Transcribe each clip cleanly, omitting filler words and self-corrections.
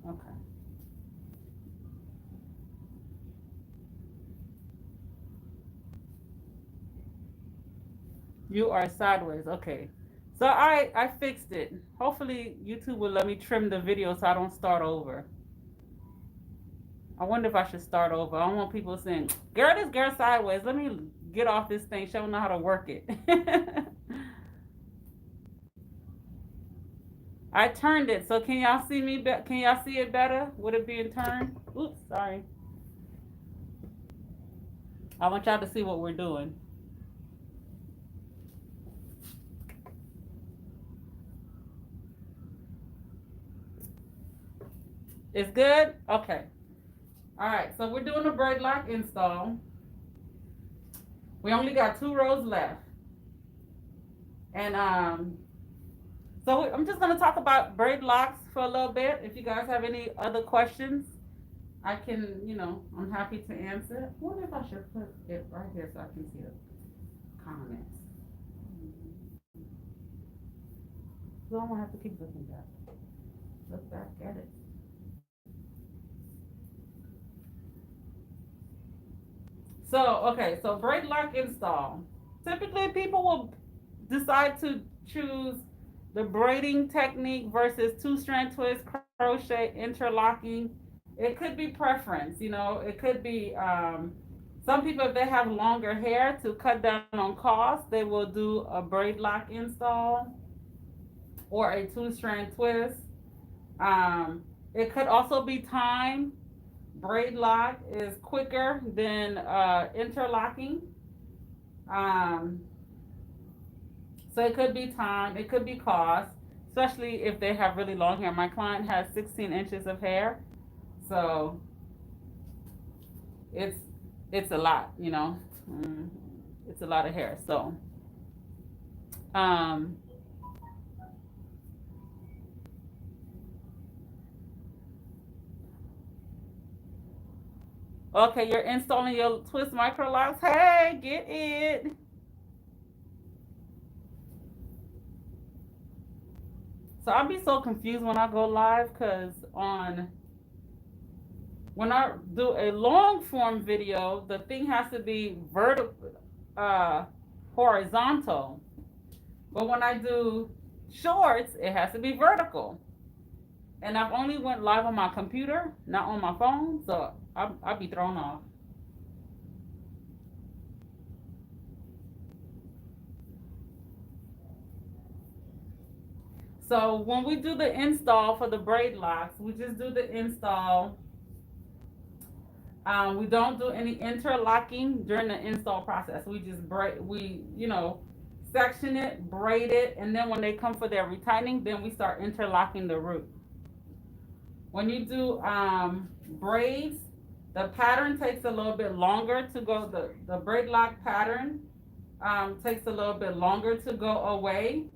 Okay. You are sideways. Okay. So I fixed it. Hopefully YouTube will let me trim the video so I don't start over. I wonder if I should start over. I don't want people saying, "Girl, this girl sideways." Let me get off this thing. Show them how to work it. I turned it. So can y'all see me? Can y'all see it better? Would it being turned? Oops, sorry. I want y'all to see what we're doing. It's good? Okay. All right. So we're doing a braid lock install. We only got 2 rows left. And so I'm just gonna talk about braid locks for a little bit. If you guys have any other questions, I can, I'm happy to answer. I wonder if I should put it right here so I can see the comments. So I don't have to keep looking back. Look back at it. So, okay, so braid lock install. Typically, people will decide to choose the braiding technique versus two-strand twist, crochet, interlocking. It could be preference, it could be some people, if they have longer hair to cut down on cost, they will do a braid lock install or a two-strand twist. It could also be time. Braid lock is quicker than interlocking. Um, so it could be time, it could be cost, especially if they have really long hair. My client has 16 inches of hair, so it's it's a lot. Mm, it's a lot of hair. So, um, okay, you're installing your twist micro locks. Hey, get it. So I'll be so confused when I go live because when I do a long form video, the thing has to be uh, horizontal. But when I do shorts, it has to be vertical. And I've only went live on my computer, not on my phone, so I'll be thrown off. So when we do the install for the braid locks, we just do the install. We don't do any interlocking during the install process. We just section it, braid it, and then when they come for their retightening, then we start interlocking the root. When you do braids, the pattern takes a little bit longer to go. The braid lock pattern takes a little bit longer to go away,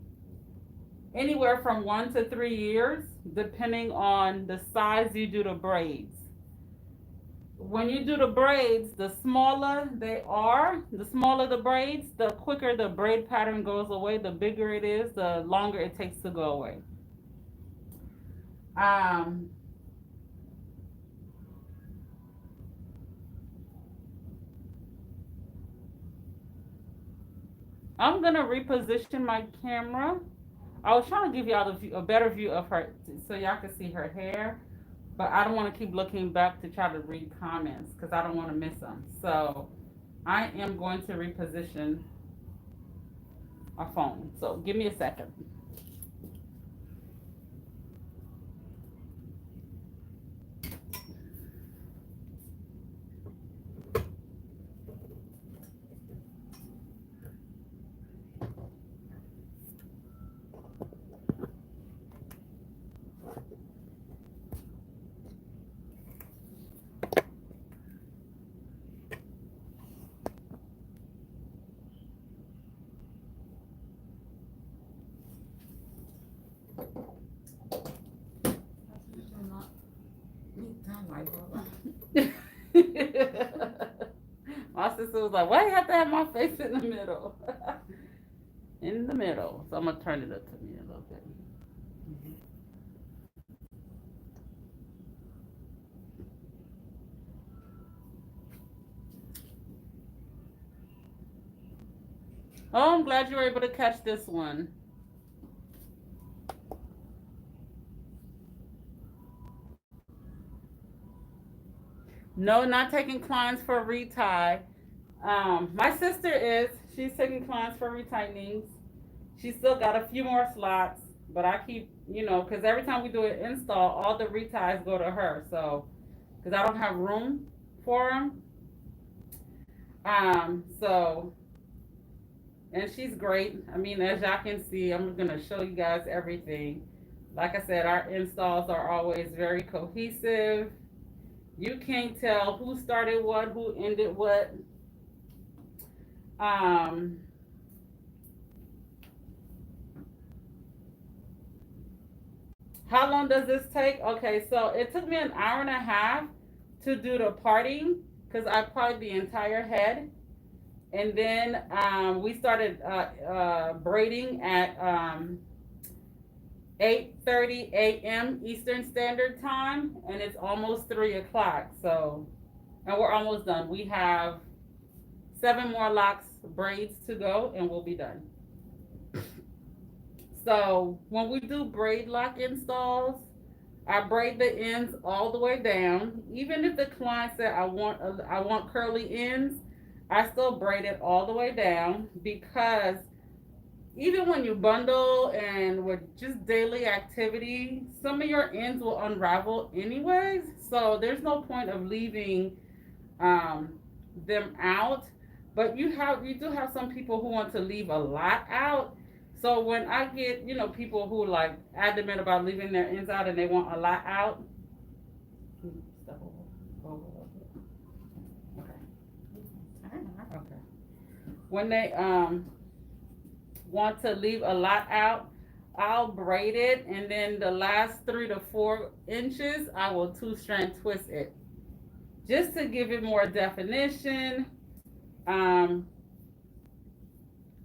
anywhere from 1 to 3 years, depending on the size you do the braids. When you do the braids, the smaller they are, the smaller the braids, the quicker the braid pattern goes away. The bigger it is, the longer it takes to go away. Um, I'm gonna reposition my camera. I was trying to give y'all a better view of her so y'all can see her hair, but I don't want to keep looking back to try to read comments because I don't want to miss them. So I am going to reposition my phone. So give me a second. My sister was like, "Why do you have to have my face in the middle?" In the middle. So I'm gonna turn it up to me a little bit. Oh, I'm glad you were able to catch this one. No, not taking clients for retie. My sister is. She's taking clients for retightings. She's still got a few more slots, but I keep, because every time we do an install, all the reties go to her. So, because I don't have room for them. So, and she's great. I mean, as y'all can see, I'm gonna show you guys everything. Like I said, our installs are always very cohesive. You can't tell who started what, who ended what. Um, how long does this take? Okay, so it took me an hour and a half to do the parting because I parted the entire head. And then we started braiding at 8:30 a.m. Eastern Standard Time, and it's almost 3 o'clock. So, and we're almost done. We have 7 more locks braids to go, and we'll be done. So when we do braid lock installs, I braid the ends all the way down. Even if the client said I want curly ends, I still braid it all the way down because even when you bundle and with just daily activity, some of your ends will unravel anyways. So there's no point of leaving um, them out. But you do have some people who want to leave a lot out. So when I get people who like adamant about leaving their ends out and they want a lot out, step over. Okay. When they want to leave a lot out, I'll braid it, and then the last 3 to 4 inches, I will two-strand twist it just to give it more definition. Um,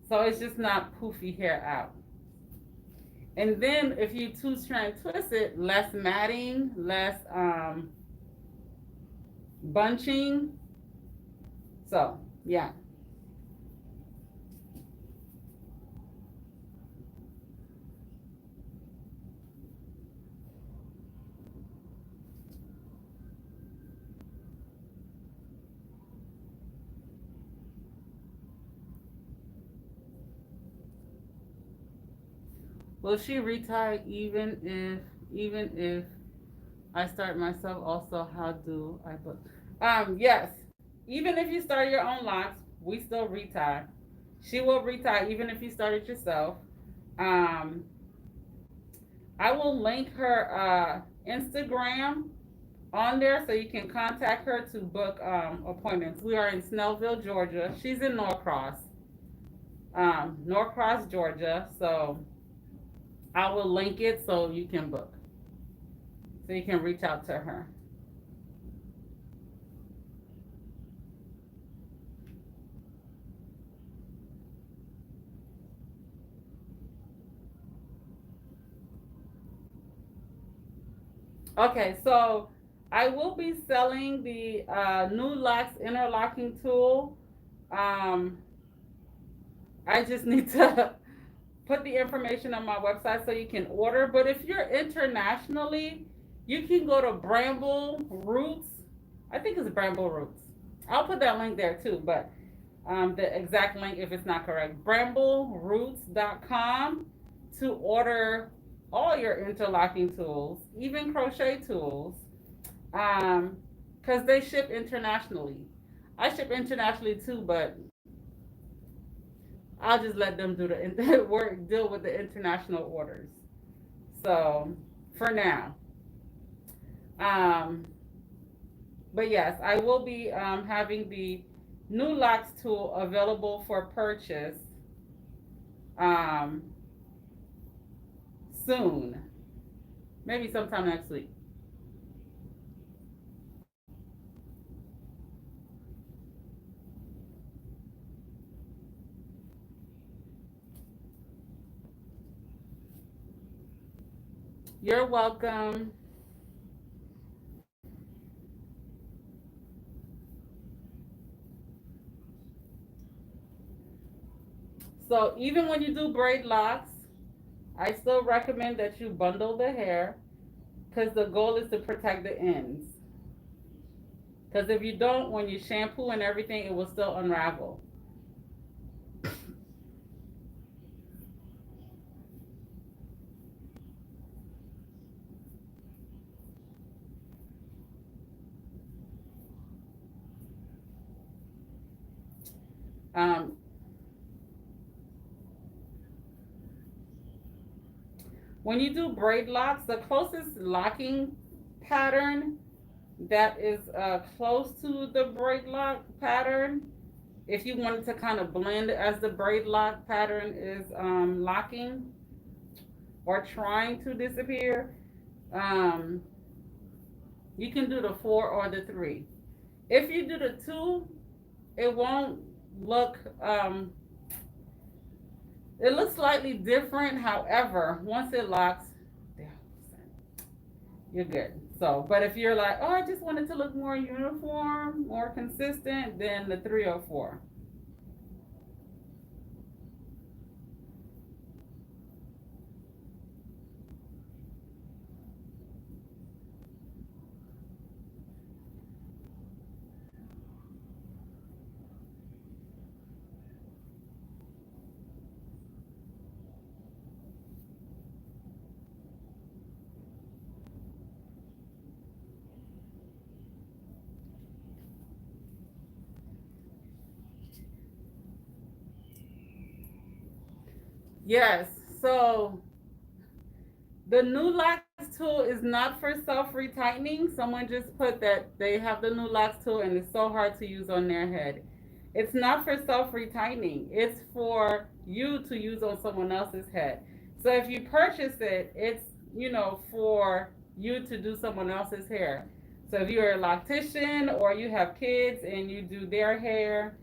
so it's just not poofy hair out. And then if you two-strand twist it, less matting, less bunching. So yeah. Will she retire even if I start myself? Also, how do I book? Yes. Even if you start your own locks, we still retire. She will retire even if you start it yourself. Um, I will link her Instagram on there so you can contact her to book appointments. We are in Snellville, Georgia. She's in Norcross, Georgia. So I will link it so you can book, so you can reach out to her. Okay, so I will be selling the new Locs interlocking tool. Um, I just need to put the information on my website so you can order. But if you're internationally, you can go to Bramble Roots. I think it's Bramble Roots. I'll put that link there too, but the exact link if it's not correct. BrambleRoots.com to order all your interlocking tools, even crochet tools, because they ship internationally. I ship internationally too, but I'll just let them do the work, deal with the international orders. So for now, um, but yes, I will be having the new Locs tool available for purchase um, soon, maybe sometime next week. You're welcome. So even when you do braid locks, I still recommend that you bundle the hair because the goal is to protect the ends. Because if you don't, when you shampoo and everything, it will still unravel. Um, when you do braid locks, the closest locking pattern that is close to the braid lock pattern, if you wanted to kind of blend as the braid lock pattern is locking or trying to disappear, um, you can do the 4 or the 3. If you do the 2, it won't look, it looks slightly different. However, once it locks, you're good. So, but if you're like, oh, I just want it to look more uniform, more consistent, then the 3 or 4. Yes. So the new locks tool is not for self-retightening. Someone just put that they have the new locks tool and it's so hard to use on their head. It's not for self-retightening. It's for you to use on someone else's head. So if you purchase it, it's, for you to do someone else's hair. So if you're a loctician or you have kids and you do their hair,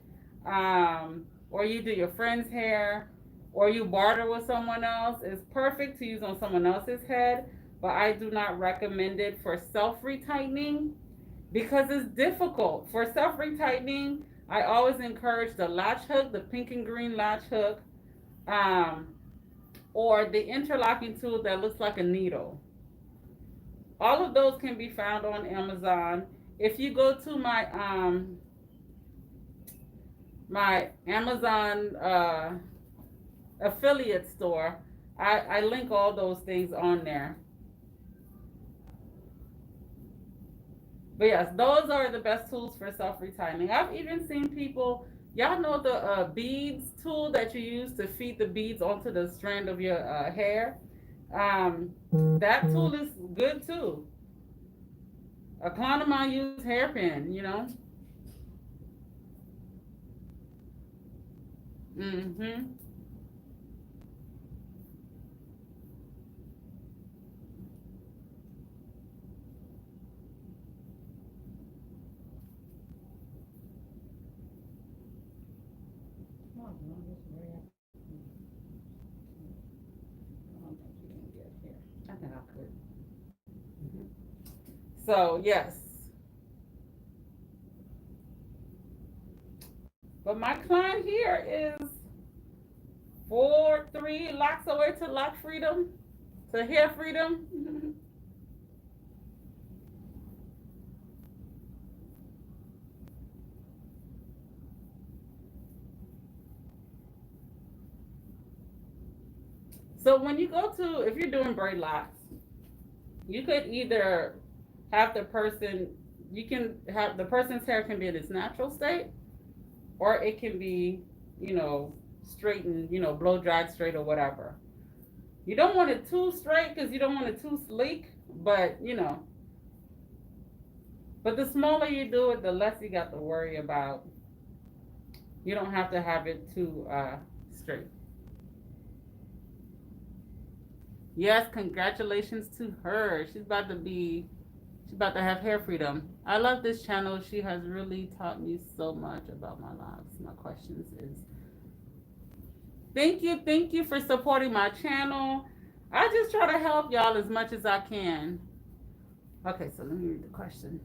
or you do your friend's hair, or you barter with someone else, it's perfect to use on someone else's head. But I do not recommend it for self-retightening because it's difficult. For self-retightening, I always encourage the latch hook, the pink and green latch hook, um, or the interlocking tool that looks like a needle. All of those can be found on Amazon. If you go to my Amazon affiliate store, I link all those things on there. But yes, those are the best tools for self-retightening. I've even seen people, y'all know the beads tool that you use to feed the beads onto the strand of your hair? That tool is good too. A client of mine used hairpin. Mm-hmm. Oh, no, this is very- I don't think you can get here. I think I could. Mhm. So yes, but my client here is 4-3 locks away to lock freedom, to hair freedom. So when you go to, if you're doing braid locks, you could either have the person, you can have the person's hair can be in its natural state, or it can be, straightened, blow dried straight or whatever. You don't want it too straight because you don't want it too sleek, but the smaller you do it, the less you got to worry about. You don't have to have it too straight. Yes, congratulations to her. She's about to have hair freedom. I love this channel. She has really taught me so much about my lives. My questions is thank you for supporting my channel. I just try to help y'all as much as I can. Okay, so let me read the question.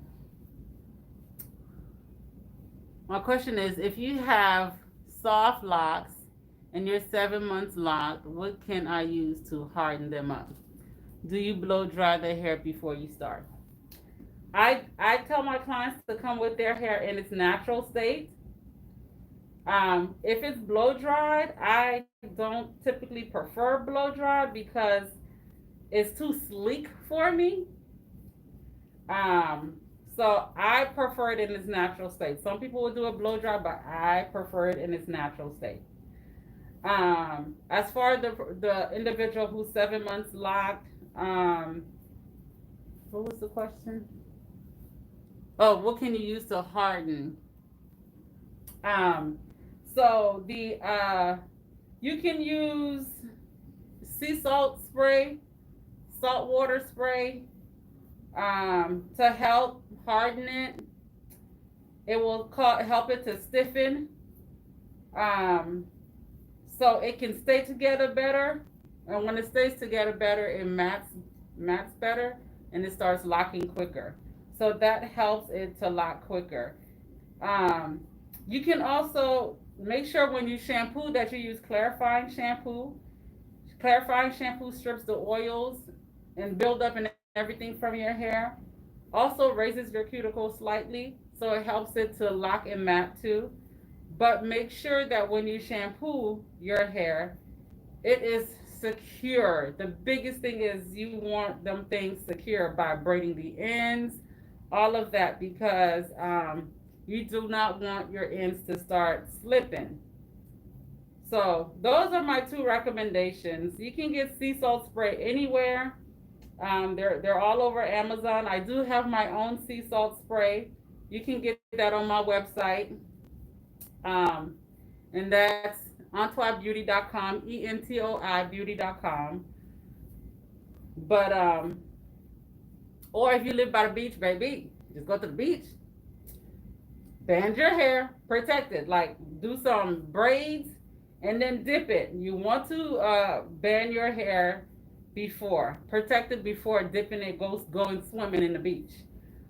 My question is, if you have soft locks and you're 7 months locked, what can I use to harden them up? Do you blow dry the hair before you start? I tell my clients to come with their hair in its natural state. If it's blow dried, I don't typically prefer blow dried because it's too sleek for me. Um, so I prefer it in its natural state. Some people will do a blow dry, but I prefer it in its natural state. As far as the individual who's 7 months locked, what was the question? Oh, what can you use to harden? Um, so the you can use sea salt spray, salt water spray, to help harden it. It will help it to stiffen, um, so it can stay together better. And when it stays together better, it mats better, and it starts locking quicker. So that helps it to lock quicker. Um, you can also make sure when you shampoo that you use clarifying shampoo. Clarifying shampoo strips the oils and buildup and everything from your hair. Also raises your cuticle slightly, so it helps it to lock and mat too. But make sure that when you shampoo your hair, it is secure. The biggest thing is you want them things secure by braiding the ends, all of that, because you do not want your ends to start slipping. So those are my two recommendations. You can get sea salt spray anywhere. They're all over Amazon. I do have my own sea salt spray. You can get that on my website. Um, and that's entoibeauty.com, ENTOI beauty.com. But or if you live by the beach, baby, just go to the beach. Band your hair, protect it. Like do some braids and then dip it. You want to band your hair before, protect it before dipping it, going swimming in the beach.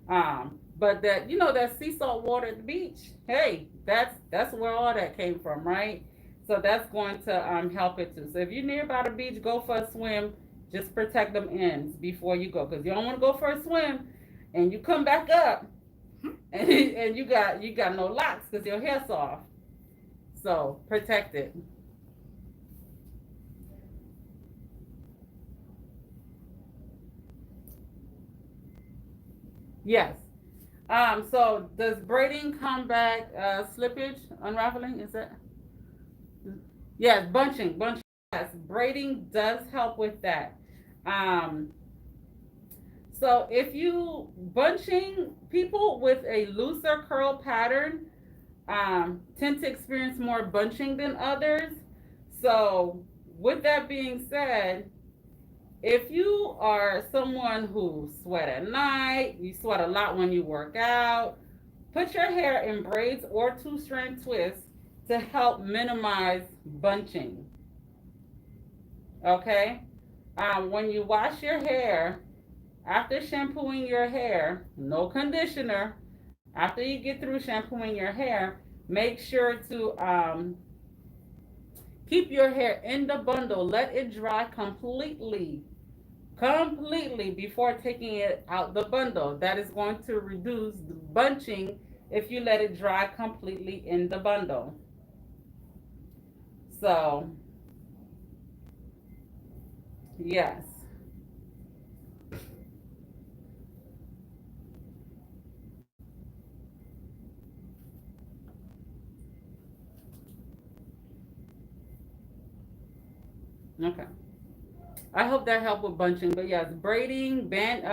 But that that sea salt water at the beach, hey, that's where all that came from, right? So that's going to help it too. So if you're nearby the beach, go for a swim. Just protect them ends before you go, because you don't want to go for a swim and you come back up and you got no locks because your hair's off. So protect it. Yes. So does braiding combat slippage, unraveling? Is that? Yes, bunching. Yes, braiding does help with that. Um, so if you bunching people with a looser curl pattern tend to experience more bunching than others. So with that being said, if you are someone who sweat at night, you sweat a lot when you work out, put your hair in braids or two-strand twists to help minimize bunching. Okay? When you wash your hair, after shampooing your hair, no conditioner, after you get through shampooing your hair, make sure to keep your hair in the bundle. Let it dry completely before taking it out the bundle. That is going to reduce the bunching if you let it dry completely in the bundle. So, yes. Okay. I hope that helped with bunching. But yes, braiding, banding,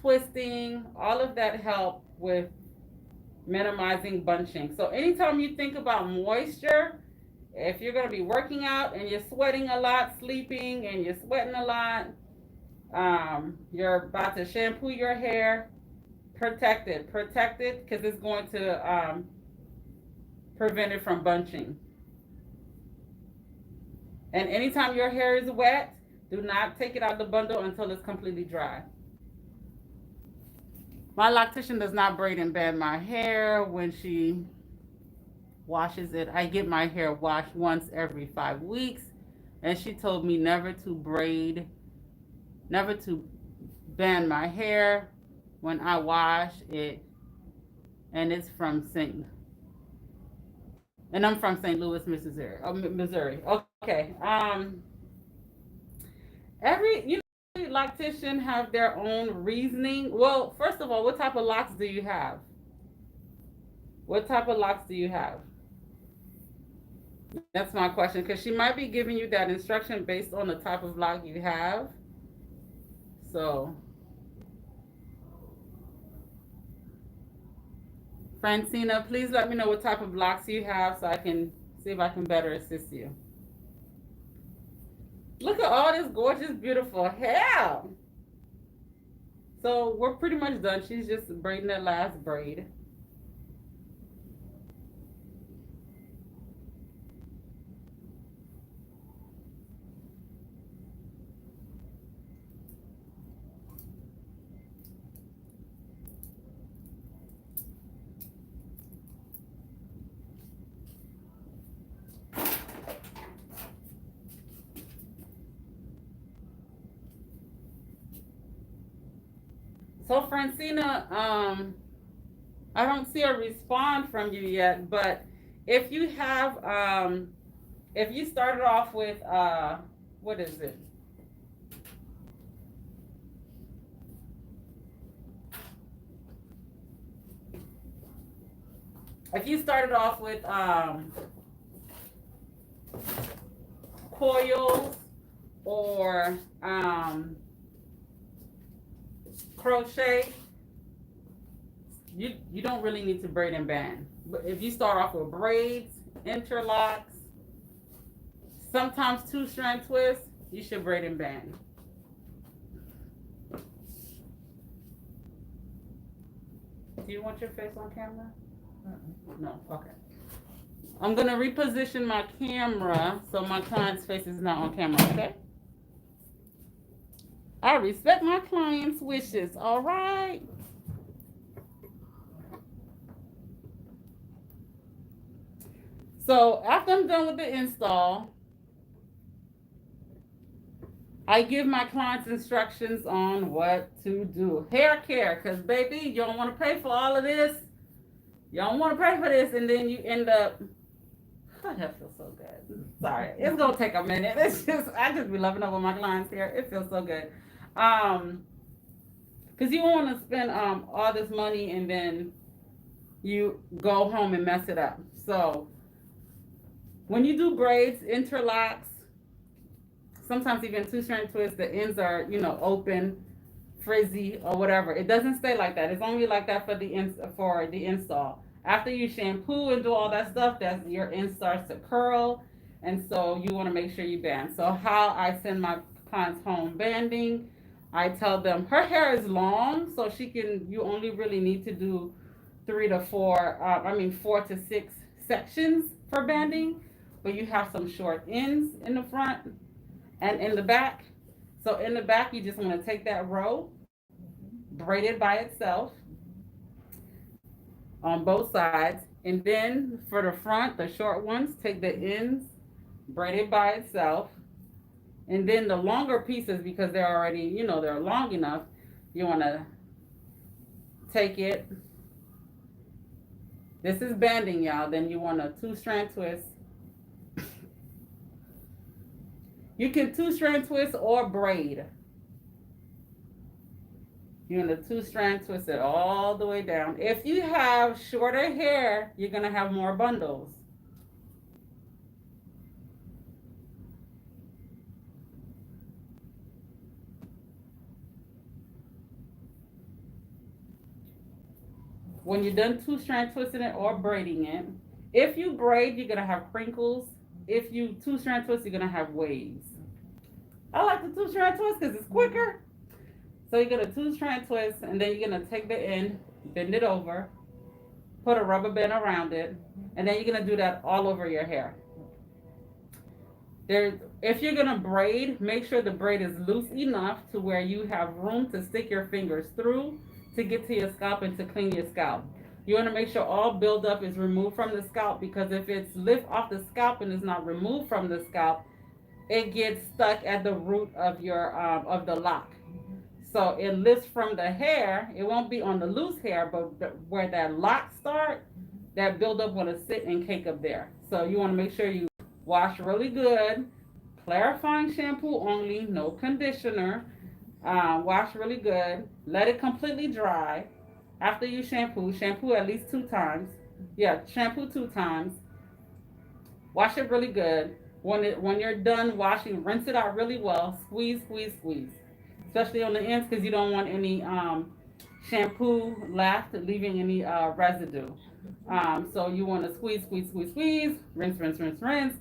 twisting, all of that help with minimizing bunching. So anytime you think about moisture, if you're going to be working out and you're sweating a lot, sleeping and you're sweating a lot, you're about to shampoo your hair, protect it because it's going to prevent it from bunching. And anytime your hair is wet, do not take it out of the bundle until it's completely dry. My loctician does not braid and band my hair when she washes it. I get my hair washed once every 5 weeks, and she told me never to braid, never to band my hair when I wash it. And it's from and I'm from St. Louis, Missouri. Missouri. Okay. Every loctician have their own reasoning. Well, first of all, what type of locks do you have? What type of locks do you have? That's my question, because she might be giving you that instruction based on the type of lock you have. So, Francina, please let me know what type of locks you have so I can see if I can better assist you. Look at all this gorgeous, beautiful hair. So we're pretty much done. She's just braiding that last braid. So Francina, I don't see a response from you yet, but if you have, if you started off with, what is it? If you started off with coils or crochet, you don't really need to braid and band. But if you start off with braids, interlocks, sometimes 2-strand twists, you should braid and band. Do you want your face on camera? No, okay. I'm gonna reposition my camera so my client's face is not on camera, okay? I respect my client's wishes, all right? So after I'm done with the install, I give my clients instructions on what to do. Hair care, because baby, you don't want to pay for all of this. You don't want to pay for this, and then you end up, oh, that feels so good. Sorry, it's gonna take a minute. It's just, I just be loving up with my clients here. It feels so good. Because you don't want to spend all this money and then you go home and mess it up. So when you do braids, interlocks, sometimes even 2-strand twists, the ends are, open, frizzy, or whatever. It doesn't stay like that. It's only like that for the install. After you shampoo and do all that stuff, your end starts to curl, and so you want to make sure you band. So how I send my clients home banding, I tell them her hair is long, so you only really need to do 4 to 6 sections for banding, but you have some short ends in the front and in the back. So in the back, you just want to take that row, braid it by itself on both sides, and then for the front, the short ones, take the ends, braid it by itself, and then the longer pieces, because they're already, they're long enough, you want to take it. This is banding, y'all. Then you want a 2-strand twist. You can 2-strand twist or braid. You're going to 2-strand twist it all the way down. If you have shorter hair, you're going to have more bundles. When you're done 2-strand twisting it or braiding it, if you braid, you're going to have crinkles. If you 2-strand twist, you're going to have waves. I like the 2-strand twist because it's quicker. So you're going to 2-strand twist, and then you're going to take the end, bend it over, put a rubber band around it, and then you're going to do that all over your hair. If you're going to braid, make sure the braid is loose enough to where you have room to stick your fingers through to get to your scalp and to clean your scalp. You want to make sure all buildup is removed from the scalp, because if it's lift off the scalp and is not removed from the scalp, it gets stuck at the root of your of the lock. So it lifts from the hair. It won't be on the loose hair, but where that lock start, that buildup want to sit and cake up there. So you want to make sure you wash really good, clarifying shampoo only, no conditioner. Wash really good. Let it completely dry. After you shampoo at least 2 times. Yeah, shampoo 2 times. Wash it really good. When you're done washing, rinse it out really well. Squeeze, squeeze, squeeze, especially on the ends, because you don't want any shampoo left, leaving any residue. So you want to squeeze, squeeze, squeeze, squeeze, rinse, rinse, rinse, rinse.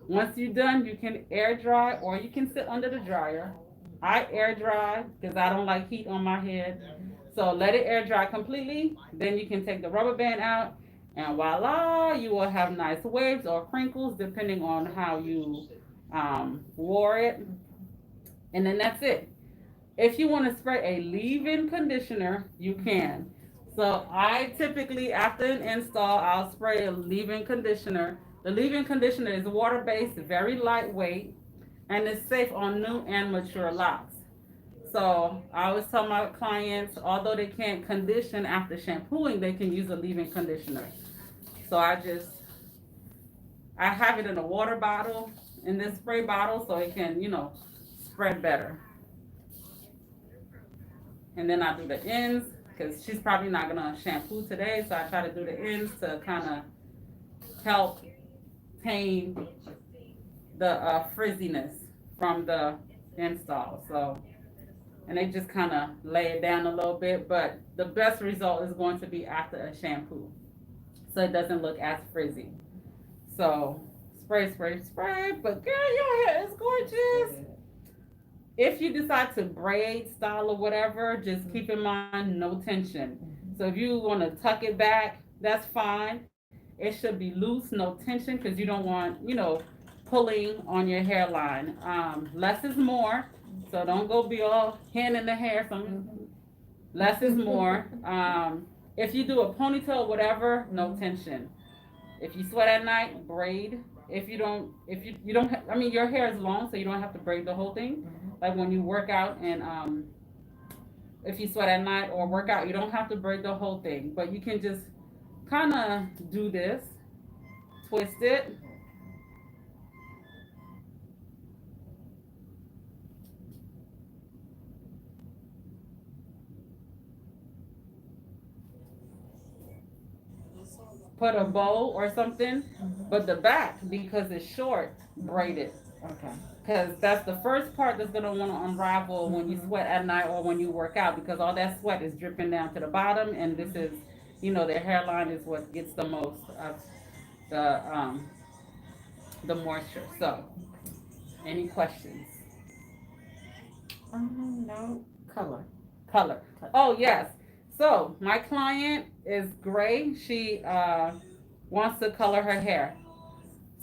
Once you're done, you can air dry or you can sit under the dryer. I air dry because I don't like heat on my head. So let it air dry completely. Then you can take the rubber band out, and voila, you will have nice waves or crinkles depending on how you wore it. And then that's it. If you want to spray a leave-in conditioner, you can. So I typically, after an install, I'll spray a leave-in conditioner. The leave-in conditioner is water-based, very lightweight, and it's safe on new and mature locks. So I always tell my clients, although they can't condition after shampooing, they can use a leave-in conditioner. So I have it in a water bottle, in this spray bottle, so it can, spread better. And then I do the ends because she's probably not gonna shampoo today, so I try to do the ends to kind of help tame the frizziness from the install. So, and they just kind of lay it down a little bit, but the best result is going to be after a shampoo, so it doesn't look as frizzy. So spray, spray, spray. But girl, your hair is gorgeous. If you decide to braid, style, or whatever, just keep in mind no tension. So if you want to tuck it back, that's fine. It should be loose, no tension, because you don't want, pulling on your hairline. Less is more, so don't go be all hand in the hair. Less is more. If you do a ponytail, whatever, no tension. If you sweat at night, braid. If you don't, I mean, your hair is long, so you don't have to braid the whole thing. Like when you work out and if you sweat at night or work out, you don't have to braid the whole thing, but you can just kind of do this, twist it. Put a bow or something, but the back, because it's short, braid it. Okay. Because that's the first part that's going to want to unravel when you sweat at night or when you work out, because all that sweat is dripping down to the bottom, and this is, their hairline is what gets the most of the moisture. So, any questions? No. Color. Color. Oh, yes. So, my client is gray. She wants to color her hair.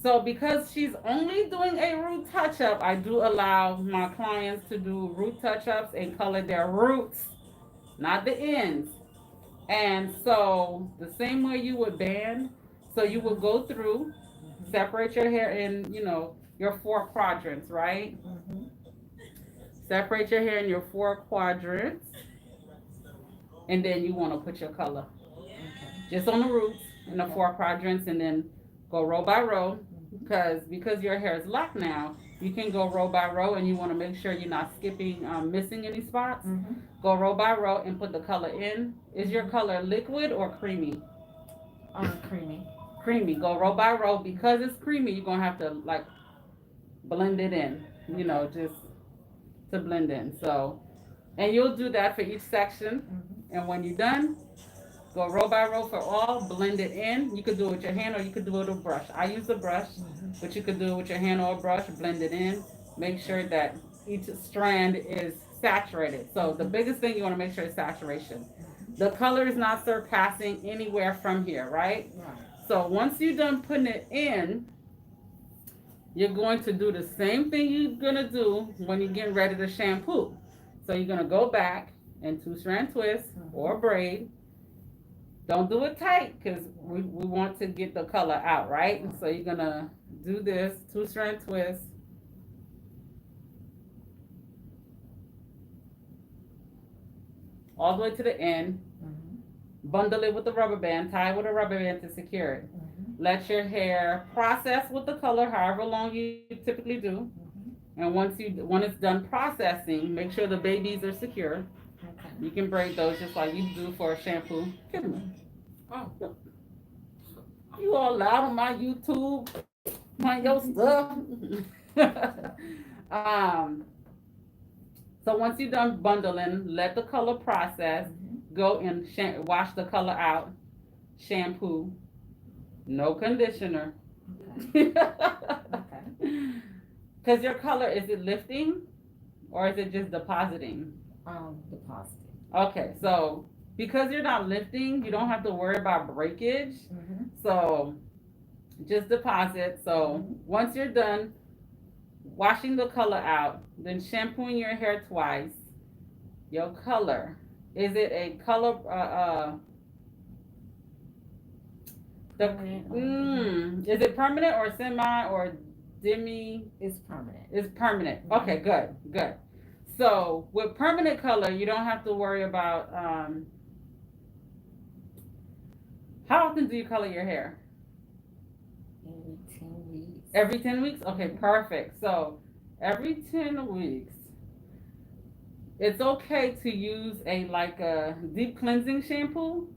So, because she's only doing a root touch up, I do allow my clients to do root touch ups and color their roots, not the ends. And so, the same way you would band, so you would go through, separate your hair in, your 4 quadrants, right? Separate your hair in your 4 quadrants, and then you want to put your color just on the roots in the 4 quadrants, and then go row by row. Because your hair is locked now, you can go row by row, and you want to make sure you're not skipping, missing any spots. Go row by row and put the color in. Is your color liquid or creamy? Creamy. Creamy. Go row by row. Because it's creamy, you're gonna have to like blend it in. Just to blend in. So, and you'll do that for each section. And when you're done, go row by row for all, blend it in. You could do it with your hand or you could do it with a brush. I use a brush, but you could do it with your hand or a brush, blend it in. Make sure that each strand is saturated. So the biggest thing you want to make sure is saturation. The color is not surpassing anywhere from here, right? So once you're done putting it in, you're going to do the same thing you're going to do when you're getting ready to shampoo. So you're going to go back and 2-strand twist or braid, Don't do it tight because we want to get the color out, right? So you're gonna do this 2-strand twist all the way to the end. Bundle it with a rubber band, tie it with a rubber band to secure it. Let your hair process with the color however long you typically do. And when it's done processing, make sure the babies are secure. Okay. You can braid those just like you do for a shampoo. Oh. You all loud on my YouTube, on your stuff. um, so once you're done bundling, let the color process. Go and wash the color out. Shampoo. No conditioner. Okay. Because your color, is it lifting or is it just depositing? Depositing. Okay, so because you're not lifting, you don't have to worry about breakage. So just deposit. So once you're done washing the color out, then shampooing your hair twice. Your color. Is it a color is it permanent or semi or demi? It's permanent. It's permanent. Okay, good. So with permanent color, you don't have to worry about how often do you color your hair? Every 10 weeks. Every 10 weeks? Okay, perfect. So every 10 weeks, it's okay to use a deep cleansing shampoo,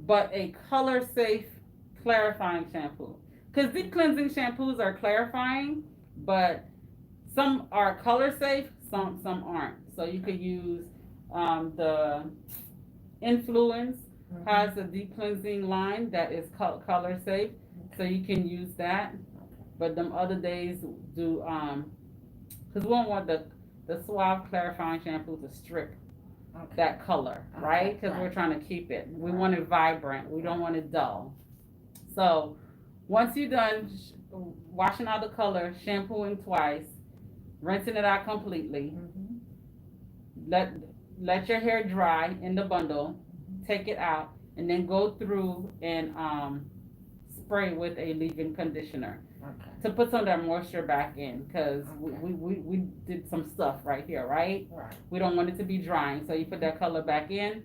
but a color safe clarifying shampoo. Because deep cleansing shampoos are clarifying, but some are color safe, some aren't. So you could use the Influence has a deep cleansing line that is color safe, so you can use that. But them other days do because we don't want the Suave clarifying shampoo to strip that color, right? Because we're trying to keep it. We want it vibrant. We don't want it dull. So once you're done washing out the color, shampooing twice, rinsing it out completely, let your hair dry in the bundle, take it out, and then go through and spray with a leave-in conditioner to put some of that moisture back in, because we did some stuff right here, right? We don't want it to be drying, so you put that color back in.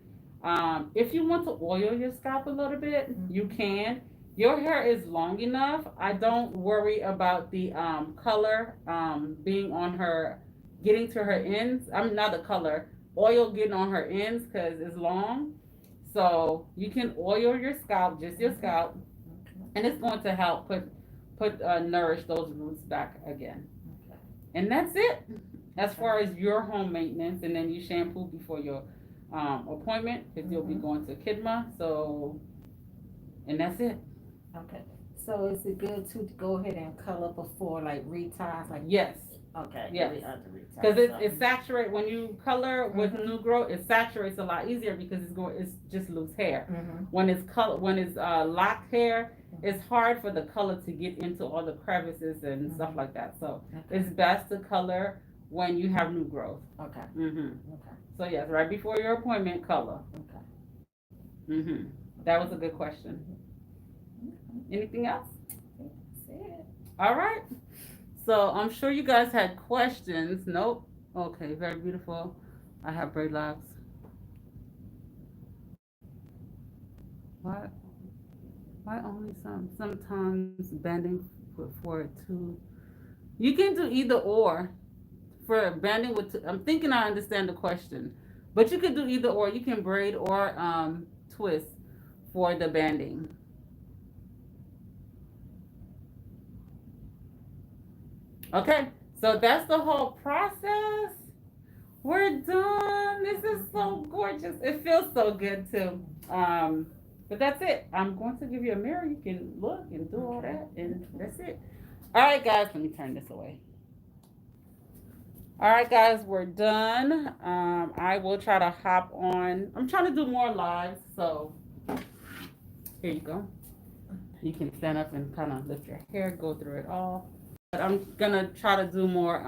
If you want to oil your scalp a little bit, you can. Your hair is long enough. I don't worry about the color being on her, getting to her ends. I'm not the color. Oil getting on her ends because it's long. So you can oil your scalp, just your scalp, and it's going to help nourish those roots back again. And that's it as far as your home maintenance. And then you shampoo before your appointment because you'll be going to Kidma. So, and that's it. Okay. So is it good to go ahead and color before like reties? Like yes. Okay. Yes. Because it saturates when you color with new growth. It saturates a lot easier because it's just loose hair. When it's locked hair, it's hard for the color to get into all the crevices and stuff like that. So it's best to color when you have new growth. Okay. So yes, right before your appointment, color. That was a good question. Anything else? That's it. All right. So I'm sure you guys had questions. Nope. Okay, very beautiful. I have Braidlocs. Why only some? Sometimes banding for two. You can do either or for banding with two. I'm thinking I understand the question, but you could do either or. You can braid or twist for the banding. Okay, so that's the whole process. We're done. This is so gorgeous. It feels so good too. But that's it. I'm going to give you a mirror. You can look and do all that, and that's it. All right, guys. Let me turn this away. All right, guys. We're done. I will try to hop on. I'm trying to do more lives, so here you go. You can stand up and kind of lift your hair, go through it all. But I'm gonna try to do more.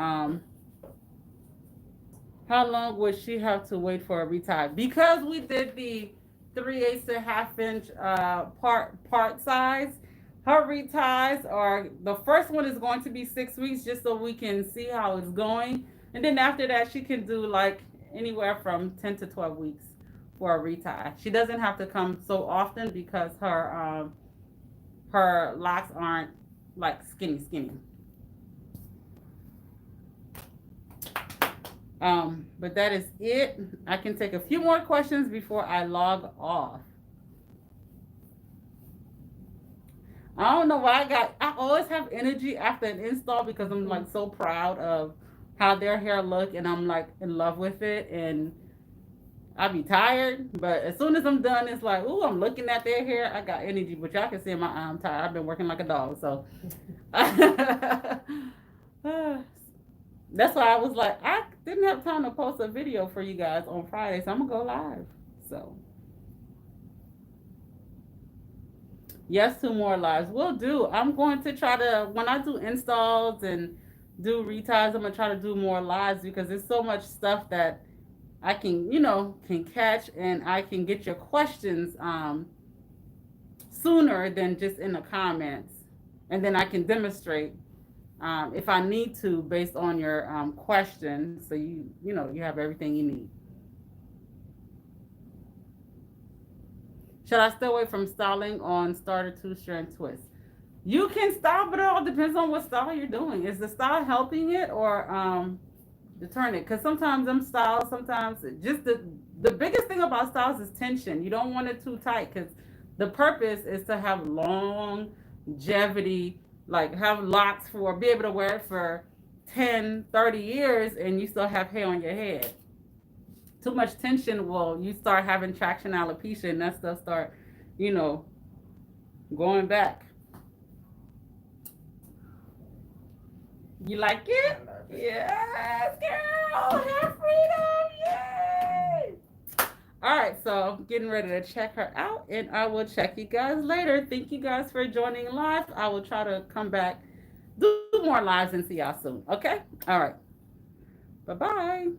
How long would she have to wait for a retie? Because we did the 3/8 to ½ inch part size. Her reties are, the first one is going to be 6 weeks, just so we can see how it's going, and then after that she can do like anywhere from 10 to 12 weeks for a retie. She doesn't have to come so often because her locks aren't like skinny. But that is it. I can take a few more questions before I log off. I don't know why I always have energy after an install because I'm like so proud of how their hair look, and I'm like in love with it, and I be tired, but as soon as I'm done, it's like, ooh, I'm looking at their hair. I got energy, but y'all can see in my eye I'm tired. I've been working like a dog, so that's why I was like, I didn't have time to post a video for you guys on Friday, so I'm gonna go live. So yes, 2 more lives will do. I'm going to try to, when I do installs and do reties, I'm gonna try to do more lives because there's so much stuff that I can, can catch, and I can get your questions sooner than just in the comments, and then I can demonstrate if I need to based on your question, so you have everything you need. Should I stay away from styling on starter 2-strand twist? You can style, but it all depends on what style you're doing. Is the style helping it or deterring it? Because sometimes them styles, sometimes just the biggest thing about styles is tension. You don't want it too tight because the purpose is to have longevity, like have locks for, be able to wear it for 10, 30 years and you still have hair on your head. Too much tension you start having traction alopecia, and that stuff start, you know, going back. You like it? Yes, girl, have freedom, yay! All right, so getting ready to check her out, and I will check you guys later. Thank you guys for joining live. I will try to come back, do more lives, and see y'all soon. Okay? All right. Bye bye.